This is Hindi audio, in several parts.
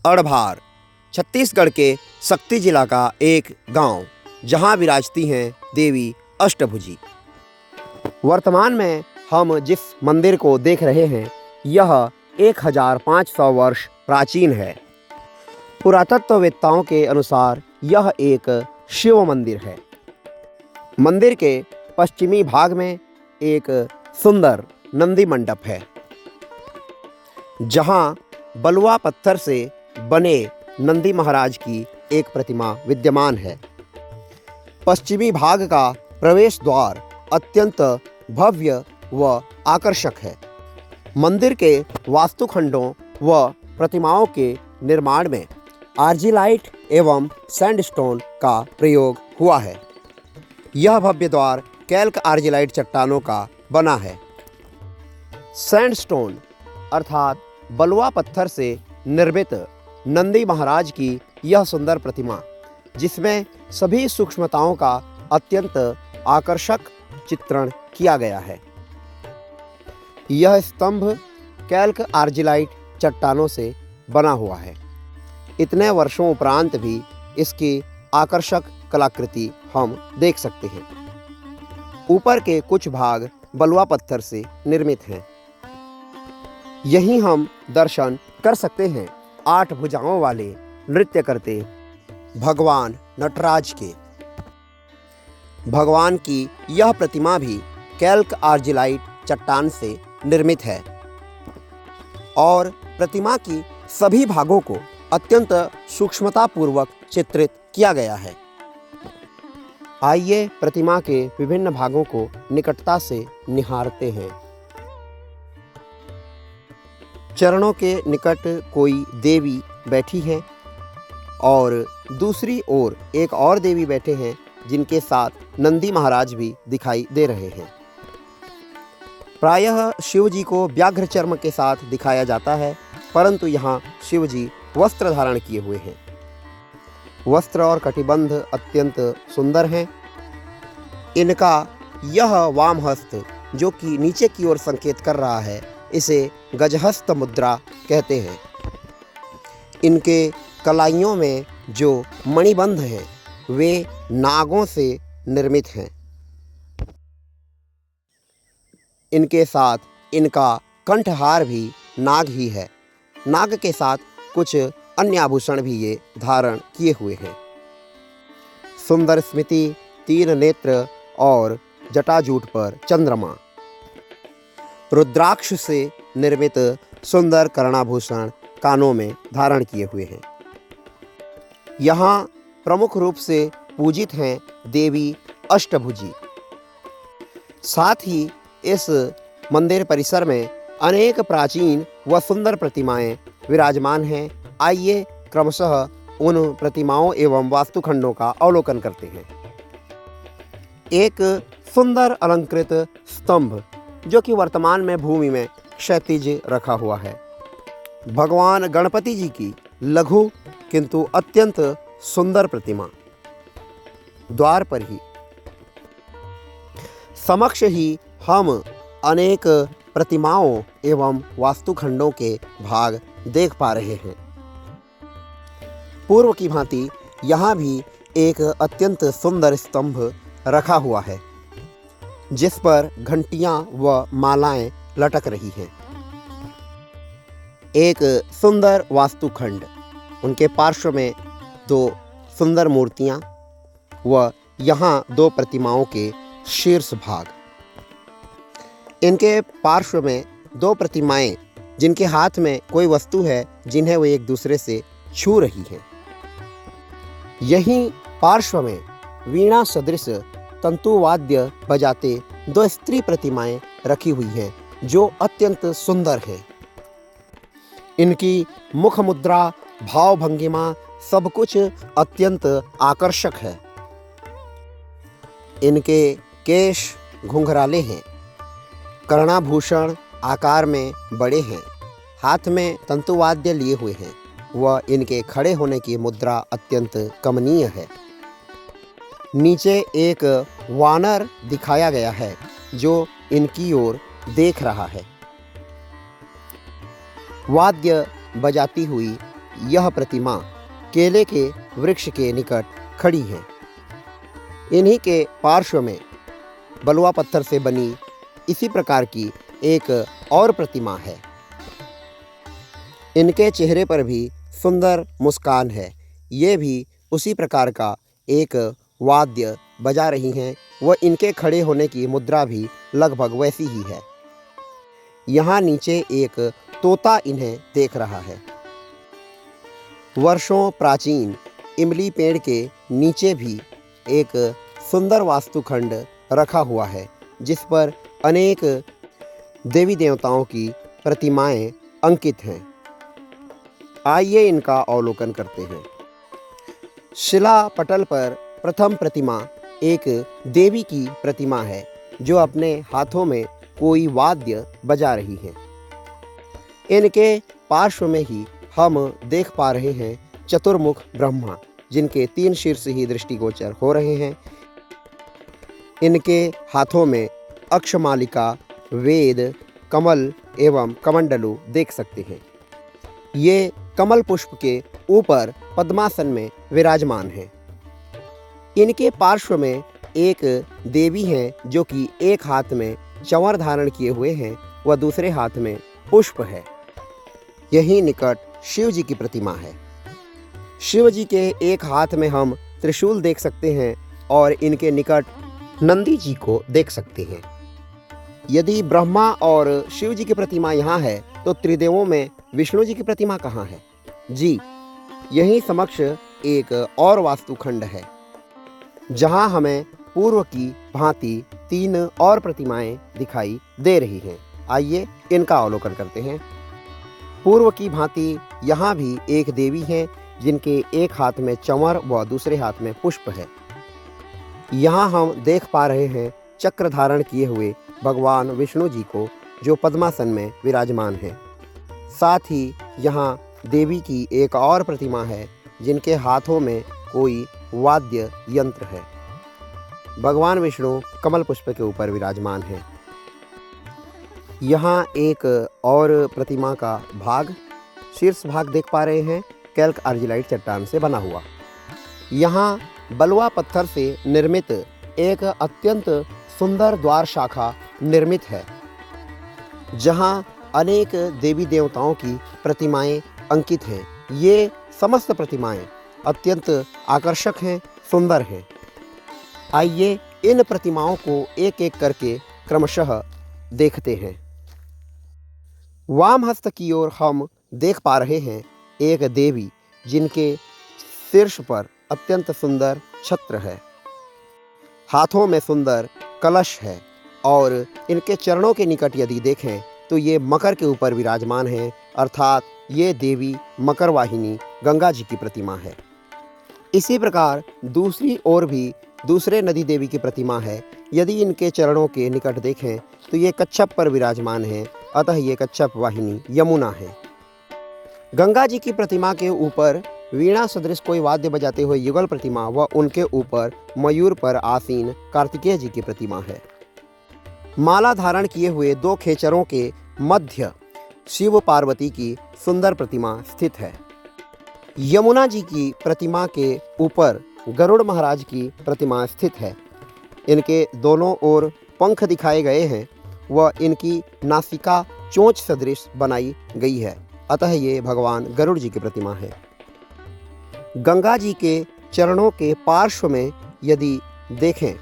अड़भार छत्तीसगढ़ के सक्ती जिला का एक गांव, जहां विराजती हैं देवी अष्टभुजी। वर्तमान में हम जिस मंदिर को देख रहे हैं यह 1500 वर्ष प्राचीन है। पुरातत्ववेत्ताओं के अनुसार यह एक शिव मंदिर है। मंदिर के पश्चिमी भाग में एक सुंदर नंदी मंडप है, जहां बलुआ पत्थर से बने नंदी महाराज की एक प्रतिमा विद्यमान है। पश्चिमी भाग का प्रवेश द्वार अत्यंत भव्य व आकर्षक है। मंदिर के वास्तुखंडों व प्रतिमाओं के निर्माण में आर्जिलाइट एवं सैंडस्टोन का प्रयोग हुआ है। यह भव्य द्वार कैल्क आर्जिलाइट चट्टानों का बना है। सैंडस्टोन अर्थात बलुआ पत्थर से निर्मित नंदी महाराज की यह सुंदर प्रतिमा, जिसमें सभी सूक्ष्मताओं का अत्यंत आकर्षक चित्रण किया गया है। यह स्तंभ कैल्क आर्जिलाइट चट्टानों से बना हुआ है। इतने वर्षों उपरांत भी इसकी आकर्षक कलाकृति हम देख सकते हैं। ऊपर के कुछ भाग बलुआ पत्थर से निर्मित हैं। यहीं हम दर्शन कर सकते हैं 8 भुजाओं वाले नृत्य करते भगवान नटराज के। भगवान की यह प्रतिमा भी कैल्क आर्जिलाइट चट्टान से निर्मित है और प्रतिमा की सभी भागों को अत्यंत सूक्ष्मतापूर्वक चित्रित किया गया है। आइए प्रतिमा के विभिन्न भागों को निकटता से निहारते हैं। चरणों के निकट कोई देवी बैठी है और दूसरी ओर एक और देवी बैठे हैं, जिनके साथ नंदी महाराज भी दिखाई दे रहे हैं। प्रायः शिव जी को व्याघ्र चर्म के साथ दिखाया जाता है, परंतु यहाँ शिव जी वस्त्र धारण किए हुए हैं। वस्त्र और कटिबंध अत्यंत सुंदर हैं। इनका यह वाम हस्त, जो कि नीचे की ओर संकेत कर रहा है, इसे गजहस्त मुद्रा कहते हैं। इनके कलाइयों में जो मणिबंध हैं वे नागों से निर्मित हैं। इनके साथ इनका कंठहार भी नाग ही है। नाग के साथ कुछ अन्य आभूषण भी ये धारण किए हुए हैं। सुंदर स्मिति, 3 नेत्र और जटाजूट पर चंद्रमा। रुद्राक्ष से निर्मित सुंदर कर्णाभूषण कानों में धारण किए हुए हैं। यहाँ प्रमुख रूप से पूजित हैं देवी अष्टभुजी। साथ ही इस मंदिर परिसर में अनेक प्राचीन व सुंदर प्रतिमाएं विराजमान हैं। आइए क्रमशः उन प्रतिमाओं एवं वास्तुखंडों का अवलोकन करते हैं। एक सुंदर अलंकृत स्तंभ, जो कि वर्तमान में भूमि में क्षैतिज रखा हुआ है। भगवान गणपति जी की लघु किंतु अत्यंत सुंदर प्रतिमा। द्वार पर ही समक्ष ही हम अनेक प्रतिमाओं एवं वास्तुखंडों के भाग देख पा रहे हैं। पूर्व की भांति यहाँ भी एक अत्यंत सुंदर स्तंभ रखा हुआ है, जिस पर घंटियां व मालाएं लटक रही हैं। एक सुंदर वास्तुखंड, उनके पार्श्व में 2 सुंदर मूर्तियां व यहाँ 2 प्रतिमाओं के शीर्ष भाग। इनके पार्श्व में 2 प्रतिमाएं, जिनके हाथ में कोई वस्तु है, जिन्हें वो एक दूसरे से छू रही हैं। यहीं पार्श्व में वीणा सदृश तंतुवाद्य बजाते 2 स्त्री प्रतिमाएं रखी हुई हैं, जो अत्यंत सुंदर हैं। इनकी मुख मुद्रा, भाव भंगिमा सब कुछ अत्यंत आकर्षक है। इनके केश घुंघराले हैं, कर्णाभूषण आकार में बड़े हैं, हाथ में तंतुवाद्य लिए हुए हैं व इनके खड़े होने की मुद्रा अत्यंत कमनीय है। नीचे एक वानर दिखाया गया है, जो इनकी ओर देख रहा है। वाद्य बजाती हुई यह प्रतिमा केले के वृक्ष के निकट खड़ी है। इन्हीं के पार्श्व में बलुआ पत्थर से बनी इसी प्रकार की एक और प्रतिमा है। इनके चेहरे पर भी सुंदर मुस्कान है। ये भी उसी प्रकार का एक वाद्य बजा रही हैं व इनके खड़े होने की मुद्रा भी लगभग वैसी ही है। यहाँ नीचे एक तोता इन्हें देख रहा है। वर्षों प्राचीन इमली पेड़ के नीचे भी एक सुंदर वास्तुखंड रखा हुआ है, जिस पर अनेक देवी देवताओं की प्रतिमाएं अंकित हैं। आइए इनका अवलोकन करते हैं। शिला पटल पर प्रथम प्रतिमा एक देवी की प्रतिमा है, जो अपने हाथों में कोई वाद्य बजा रही हैं। इनके पार्श्व में ही हम देख पा रहे हैं चतुर्मुख ब्रह्मा, जिनके 3 शीर्ष ही दृष्टिगोचर हो रहे हैं। इनके हाथों में अक्षमालिका, वेद, कमल एवं कमंडलू देख सकते हैं। ये कमल पुष्प के ऊपर पद्मासन में विराजमान हैं। इनके पार्श्व में एक देवी हैं, जो कि एक हाथ में चंवर धारण किए हुए हैं व दूसरे हाथ में पुष्प है। यही निकट शिव जी की प्रतिमा है। शिव जी के एक हाथ में हम त्रिशूल देख सकते हैं और इनके निकट नंदी जी को देख सकते हैं। यदि ब्रह्मा और शिव जी की प्रतिमा यहाँ है, तो त्रिदेवों में विष्णु जी की प्रतिमा कहाँ है? जी, यहीं समक्ष एक और वास्तुखंड है, जहाँ हमें पूर्व की भांति 3 और प्रतिमाएं दिखाई दे रही हैं। आइए इनका अवलोकन करते हैं। पूर्व की भांति यहाँ भी एक देवी है, जिनके एक हाथ में चंवर व दूसरे हाथ में पुष्प है। यहाँ हम देख पा रहे हैं चक्र धारण किए हुए भगवान विष्णु जी को, जो पद्मासन में विराजमान हैं। साथ ही यहाँ देवी की एक और प्रतिमा है, जिनके हाथों में कोई वाद्य यंत्र है। भगवान विष्णु कमल पुष्प के ऊपर विराजमान हैं। यहाँ एक और प्रतिमा का भाग, शीर्ष भाग देख पा रहे हैं, कैल्क आर्जिलाइट चट्टान से बना हुआ। यहाँ बलुआ पत्थर से निर्मित एक अत्यंत सुंदर द्वार शाखा निर्मित है, जहाँ अनेक देवी देवताओं की प्रतिमाएं अंकित हैं। ये समस्त प्रतिमाएं अत्यंत आकर्षक हैं, सुंदर हैं। आइए इन प्रतिमाओं को एक एक करके क्रमशः देखते हैं। वाम हस्त की ओर हम देख पा रहे हैं एक देवी, जिनके शीर्ष पर अत्यंत सुंदर छत्र है, हाथों में सुंदर कलश है और इनके चरणों के निकट यदि देखें तो ये मकर के ऊपर विराजमान हैं, अर्थात ये देवी मकर वाहिनी गंगा जी की प्रतिमा है। इसी प्रकार दूसरी ओर भी दूसरे नदी देवी की प्रतिमा है। यदि इनके चरणों के निकट देखें तो ये कच्छप पर विराजमान है, अतः ये कच्छप वाहिनी यमुना है। गंगा जी की प्रतिमा के ऊपर वीणा सदृश कोई वाद्य बजाते हुए युगल प्रतिमा व उनके ऊपर मयूर पर आसीन कार्तिकेय जी की प्रतिमा है। माला धारण किए हुए 2 खेचरों के मध्य शिव पार्वती की सुंदर प्रतिमा स्थित है। यमुना जी की प्रतिमा के ऊपर गरुड़ महाराज की प्रतिमा स्थित है। इनके दोनों ओर पंख दिखाए गए हैं व इनकी नासिका चोंच सदृश बनाई गई है, अतः ये भगवान गरुड़ जी की प्रतिमा है। गंगा जी के चरणों के पार्श्व में यदि देखें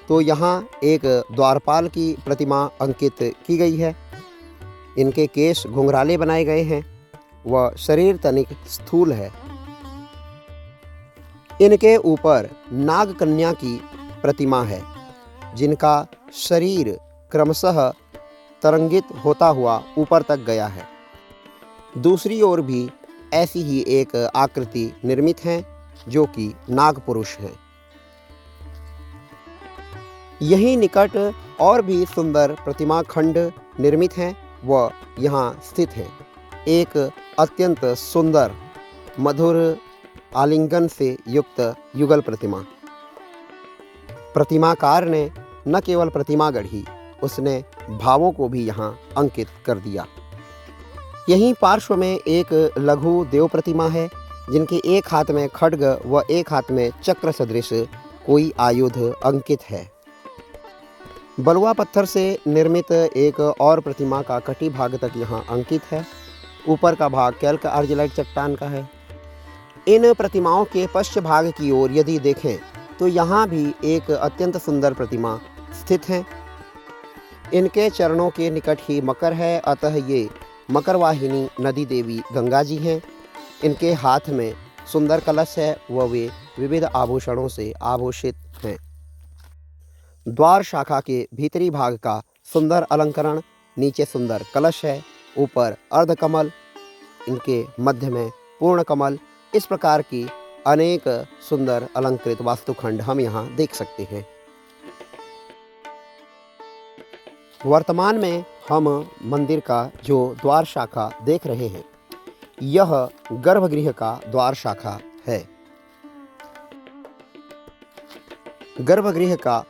तो यहाँ एक द्वारपाल की प्रतिमा अंकित की गई है। इनके केश घुंघराले बनाए गए हैं व शरीर तनिक स्थूल है। इनके ऊपर नाग कन्या की प्रतिमा है, जिनका शरीर क्रमशः तरंगित होता हुआ ऊपर तक गया है। दूसरी ओर भी ऐसी ही एक आकृति निर्मित है, जो कि नाग पुरुष हैं। यही निकट और भी सुंदर प्रतिमा खंड निर्मित हैं व यहाँ स्थित हैं। एक अत्यंत सुंदर मधुर आलिंगन से युक्त युगल प्रतिमा। प्रतिमाकार ने न केवल प्रतिमा गढ़ी, उसने भावों को भी यहाँ अंकित कर दिया। यहीं पार्श्व में एक लघु देव प्रतिमा है, जिनके एक हाथ में खड्ग व एक हाथ में चक्र सदृश कोई आयुध अंकित है। बलुआ पत्थर से निर्मित एक और प्रतिमा का कटी भाग तक यहाँ अंकित है। ऊपर का भाग कैल्क आर्जिलाइट चट्टान का है। इन प्रतिमाओं के पश्च भाग की ओर यदि देखें तो यहाँ भी एक अत्यंत सुंदर प्रतिमा स्थित है। इनके चरणों के निकट ही मकर है, अतः ये मकरवाहिनी नदी देवी गंगा जी हैं। इनके हाथ में सुंदर कलश है व वे विविध आभूषणों से आभूषित हैं। द्वार शाखा के भीतरी भाग का सुंदर अलंकरण, नीचे सुंदर कलश है, ऊपर अर्धकमल, इनके मध्य में पूर्ण कमल, इस प्रकार की अनेक सुंदर अलंकृत वास्तुखंड हम यहाँ देख सकते हैं। वर्तमान में हम मंदिर का जो द्वार शाखा देख रहे हैं, यह गर्भगृह का द्वार शाखा है। गर्भगृह का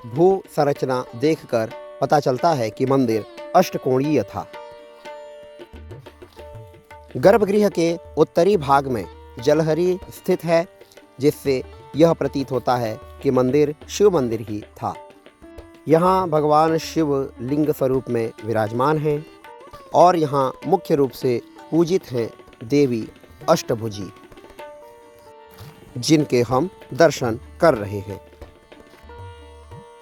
भू संरचना देखकर पता चलता है कि मंदिर अष्टकोणीय था। गर्भगृह के उत्तरी भाग में जलहरी स्थित है, जिससे यह प्रतीत होता है कि मंदिर शिव मंदिर ही था। यहाँ भगवान शिव लिंग स्वरूप में विराजमान हैं और यहाँ मुख्य रूप से पूजित हैं देवी अष्टभुजी, जिनके हम दर्शन कर रहे हैं।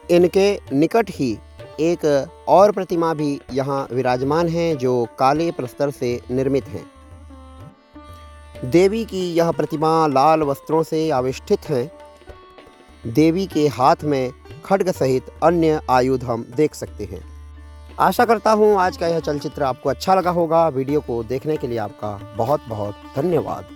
इनके निकट ही एक और प्रतिमा भी यहाँ विराजमान है, जो काले प्रस्तर से निर्मित है। देवी की यह प्रतिमा लाल वस्त्रों से आविष्ठित है। देवी के हाथ में खड्ग सहित अन्य आयुध हम देख सकते हैं। आशा करता हूँ आज का यह चलचित्र आपको अच्छा लगा होगा। वीडियो को देखने के लिए आपका बहुत बहुत धन्यवाद।